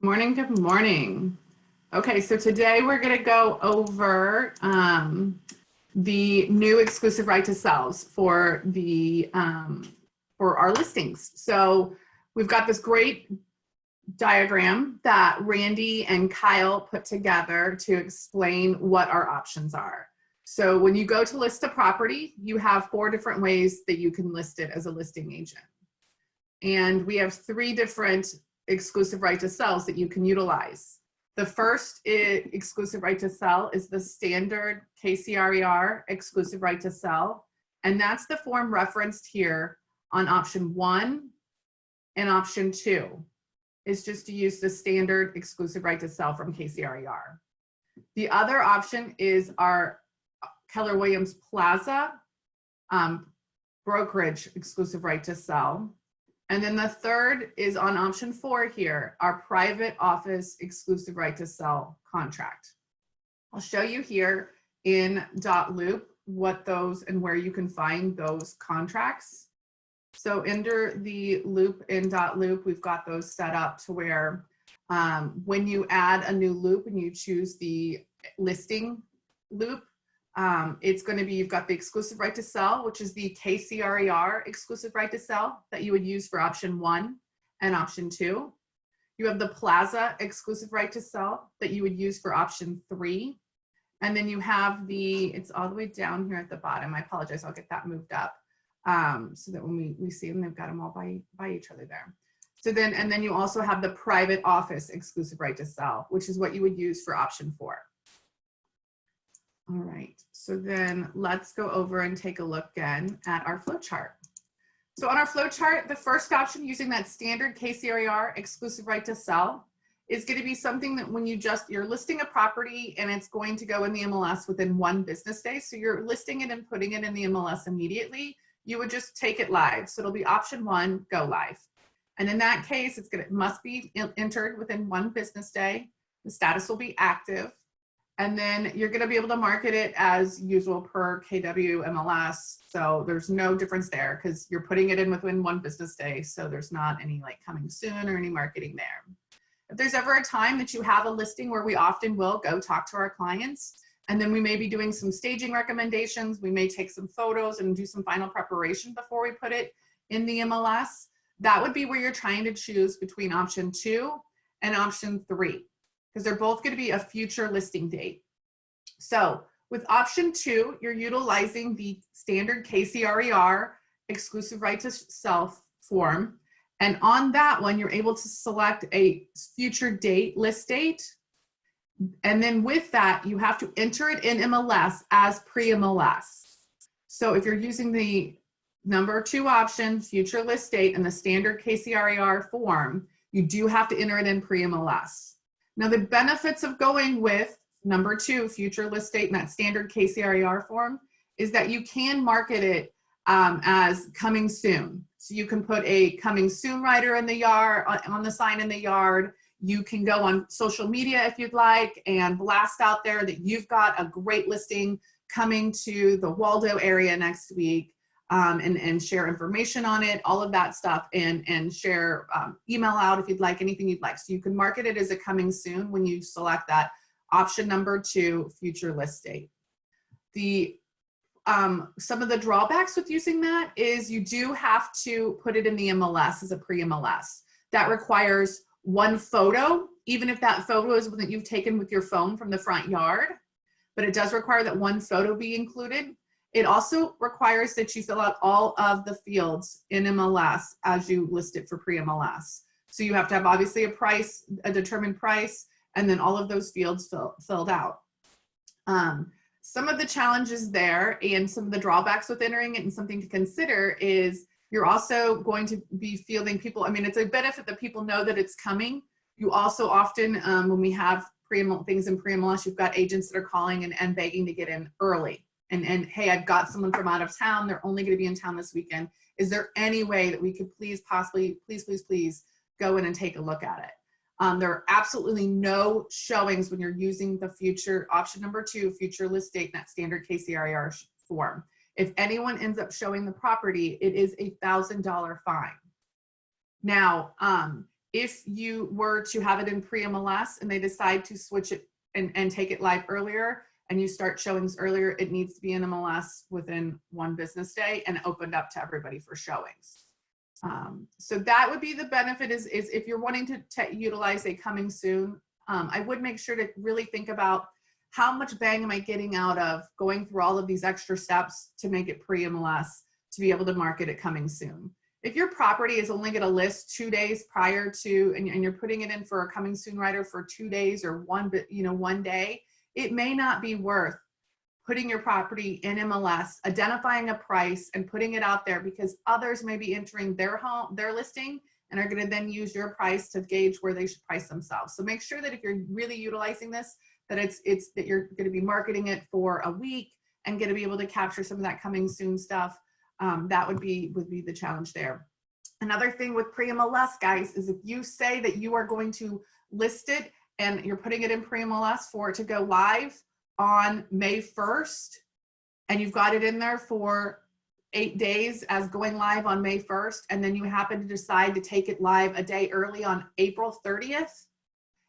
Morning, good morning. Okay, so today we're going to go over the new exclusive right to sells for our listings. So we've got this great diagram that Randy and Kyle put together to explain what our options are. So when you go to list a property, you have 4 different ways that you can list it as a listing agent. And we have 3 different exclusive right to sells that you can utilize. The first exclusive right to sell is the standard KCRER exclusive right to sell. And that's the form referenced here on option 1 and option 2 is just to use the standard exclusive right to sell from KCRER. The other option is our Keller Williams Plaza brokerage exclusive right to sell. And then the third is on option 4 here, our private office exclusive right to sell contract. I'll show you here in .loop what those and where you can find those contracts. So under the loop in .loop, we've got those set up to where when you add a new loop and you choose the listing loop, it's going to be, you've got the exclusive right to sell, which is the KCRER exclusive right to sell that you would use for option 1 and option 2. You have the Plaza exclusive right to sell that you would use for option 3. And then you have it's all the way down here at the bottom. I apologize, I'll get that moved up so that when we see them, they've got them all by each other there. So then, and then you also have the private office exclusive right to sell, which is what you would use for option 4. All right, so then let's go over and take a look again at our flow chart. So on our flow chart, the first option using that standard KCRER exclusive right to sell is going to be something that when you're listing a property and it's going to go in the MLS within 1 business day. So you're listing it and putting it in the MLS immediately. You would just take it live. So it'll be option 1, go live. And in that case, it must be entered within 1 business day. The status will be active. And then you're going to be able to market it as usual per KW MLS. So there's no difference there because you're putting it in within 1 business day. So there's not any like coming soon or any marketing there. If there's ever a time that you have a listing where we often will go talk to our clients, and then we may be doing some staging recommendations. We may take some photos and do some final preparation before we put it in the MLS. That would be where you're trying to choose between option 2 and option 3. Because they're both going to be a future listing date. So with option 2, you're utilizing the standard KCRER exclusive right to sell form. And on that one, you're able to select a future date, list date. And then with that, you have to enter it in MLS as pre-MLS. So if you're using the number 2 option, future list date, and the standard KCRER form, you do have to enter it in pre-MLS. Now, the benefits of going with number 2, future list date, and that standard KCRER form is that you can market it as coming soon. So you can put a coming soon rider in the yard, on the sign in the yard. You can go on social media if you'd like and blast out there that you've got a great listing coming to the Waldo area next week. And share information on it, all of that stuff, and share email out if you'd like, anything you'd like. So you can market it as a coming soon when you select that option number 2, future list date. Some of the drawbacks with using that is you do have to put it in the MLS as a pre-MLS. That requires 1 photo, even if that photo is one that you've taken with your phone from the front yard, but it does require that 1 photo be included. It also requires that you fill out all of the fields in MLS as you list it for pre-MLS. So you have to have obviously a determined price, and then all of those fields filled out. Some of the challenges there and some of the drawbacks with entering it and something to consider is you're also going to be fielding people. I mean, it's a benefit that people know that it's coming. You also often, when we have things in pre-MLS, you've got agents that are calling and begging to get in early. And hey, I've got someone from out of town. They're only going to be in town this weekend. Is there any way that we could please go in and take a look at it? There are absolutely no showings when you're using the future option number 2, future list date, that standard KCRER form. If anyone ends up showing the property, it is a $1,000 fine. Now, if you were to have it in pre-MLS and they decide to switch it and take it live earlier, and you start showings earlier, it needs to be in MLS within 1 business day and opened up to everybody for showings. So that would be the benefit is if you're wanting to utilize a coming soon, I would make sure to really think about how much bang am I getting out of going through all of these extra steps to make it pre-MLS to be able to market it coming soon. If your property is only going to list 2 days prior to, and you're putting it in for a coming soon writer for 2 days or one day, it may not be worth putting your property in MLS, identifying a price and putting it out there, because others may be entering their listing and are going to then use your price to gauge where they should price themselves. So make sure that if you're really utilizing this, that it's that you're going to be marketing it for a week and going to be able to capture some of that coming soon stuff. That would be the challenge there. Another thing with pre-MLS, guys, is if you say that you are going to list it and you're putting it in pre-MLS for it to go live on May 1st, and you've got it in there for 8 days as going live on May 1st, and then you happen to decide to take it live a day early on April 30th,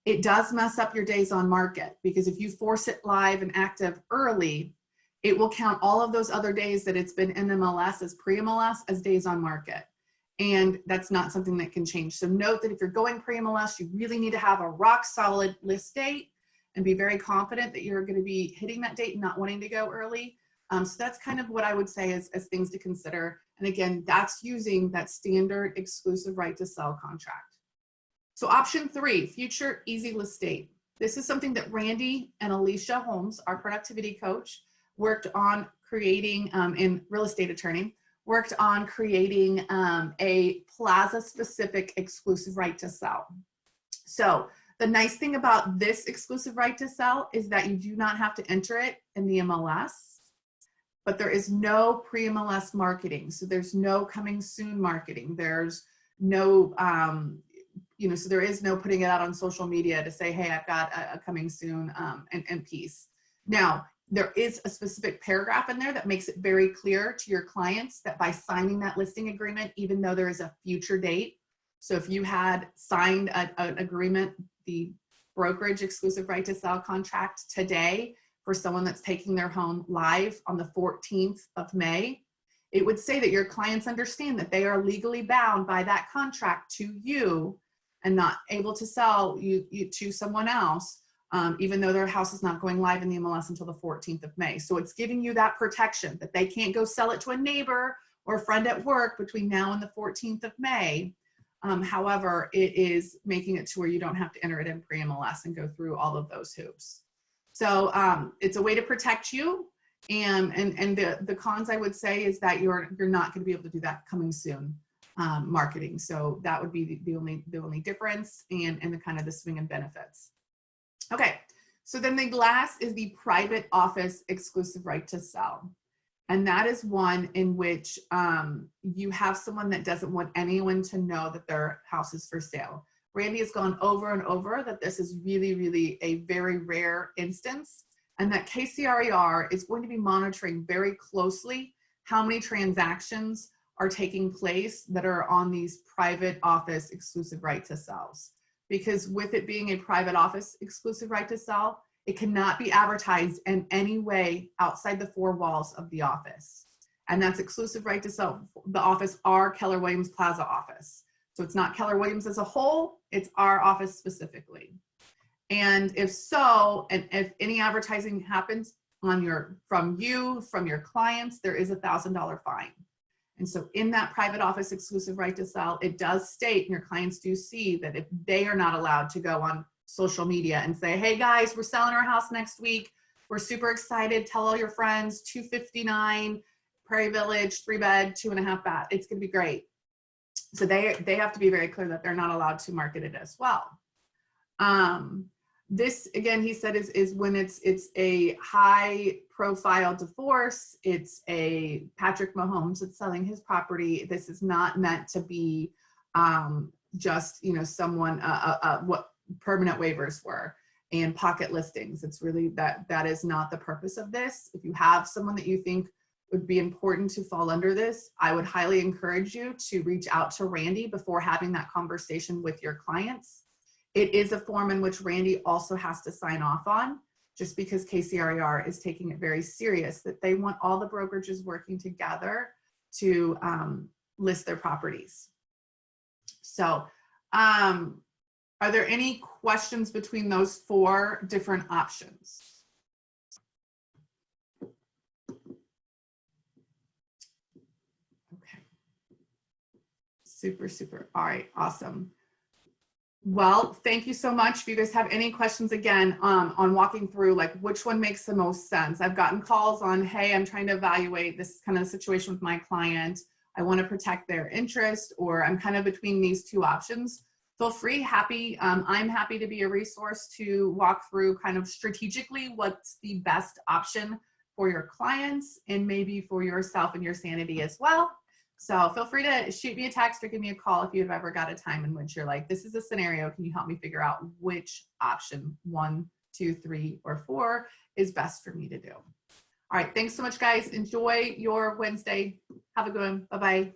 it does mess up your days on market, because if you force it live and active early, it will count all of those other days that it's been in MLS as pre-MLS as days on market. And that's not something that can change. So note that if you're going pre-MLS, you really need to have a rock solid list date and be very confident that you're going to be hitting that date and not wanting to go early. So that's kind of what I would say as things to consider. And again, that's using that standard exclusive right to sell contract. So option 3, future easy list date. This is something that Randy and Alicia Holmes, our productivity coach, worked on creating in real estate attorney, worked on creating a plaza specific exclusive right to sell. So the nice thing about this exclusive right to sell is that you do not have to enter it in the MLS, but there is no pre-MLS marketing. So there's no coming soon marketing. There's no, so there is no putting it out on social media to say, hey, I've got a coming soon and piece. Now, there is a specific paragraph in there that makes it very clear to your clients that by signing that listing agreement, even though there is a future date, so if you had signed an agreement, the brokerage exclusive right to sell contract today for someone that's taking their home live on the 14th of May, it would say that your clients understand that they are legally bound by that contract to you and not able to sell you to someone else. Even though their house is not going live in the MLS until the 14th of May. So it's giving you that protection that they can't go sell it to a neighbor or a friend at work between now and the 14th of May. However, it is making it to where you don't have to enter it in pre-MLS and go through all of those hoops. So it's a way to protect you. And the cons I would say is that you're not going to be able to do that coming soon marketing. So that would be the only difference and the kind of the swing and benefits. Okay, so then the last is the private office exclusive right to sell. And that is one in which you have someone that doesn't want anyone to know that their house is for sale. Randy has gone over and over that this is really, really a very rare instance, and that KCRER is going to be monitoring very closely how many transactions are taking place that are on these private office exclusive right to sells. Because with it being a private office exclusive right to sell, it cannot be advertised in any way outside the 4 walls of the office. And that's exclusive right to sell. The office, our Keller Williams Plaza office. So it's not Keller Williams as a whole, it's our office specifically. And if so, and if any advertising happens from your clients, there is a $1,000 fine. And so in that private office exclusive right to sell, it does state, and your clients do see, that if they are not allowed to go on social media and say, hey guys, we're selling our house next week. We're super excited. Tell all your friends, 259 Prairie Village, 3-bed, 2.5 bath. It's going to be great. So they have to be very clear that they're not allowed to market it as well. This, again, he said, is when it's a high profile divorce, it's a Patrick Mahomes that's selling his property. This is not meant to be just, someone, what permanent waivers were and pocket listings. It's really that is not the purpose of this. If you have someone that you think would be important to fall under this, I would highly encourage you to reach out to Randy before having that conversation with your clients. It is a form in which Randy also has to sign off on, just because KCRAR is taking it very serious that they want all the brokerages working together to list their properties. So are there any questions between those 4 different options? Okay. Super, super. All right, awesome. Well, thank you so much. If you guys have any questions again on walking through like which one makes the most sense. I've gotten calls on, hey, I'm trying to evaluate this kind of situation with my client. I want to protect their interest, or I'm kind of between these 2 options. Feel free, I'm happy to be a resource to walk through kind of strategically what's the best option for your clients and maybe for yourself and your sanity as well. So feel free to shoot me a text or give me a call if you've ever got a time in which you're like, this is a scenario, can you help me figure out which option 1, 2, 3, or 4 is best for me to do. All right, thanks so much, guys. Enjoy your Wednesday. Have a good one. Bye-bye.